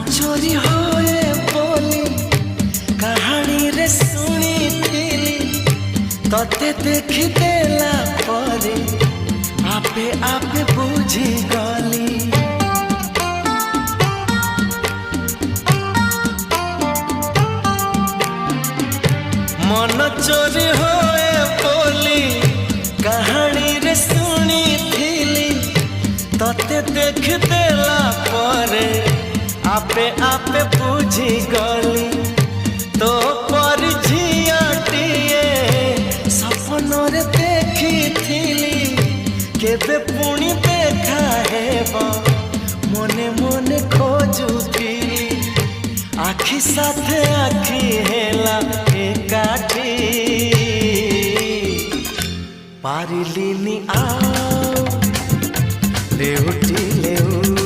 चोरी होए बोली कहानी रे सुनी थिली तते देखी देला परे आपे आपे बुझी गली। मन चोरी होए बोली कहानी रे सुनी थिली तते देख देला परे आपे आपे बुझी गली। तो पर झियाटिए सपन रे देखी थिली केबे पुणी देखा हेबा मने मने खोजुथिली आखि साथे आखि हेला एकाठी पारिलिनी आओ लेउटी लेउ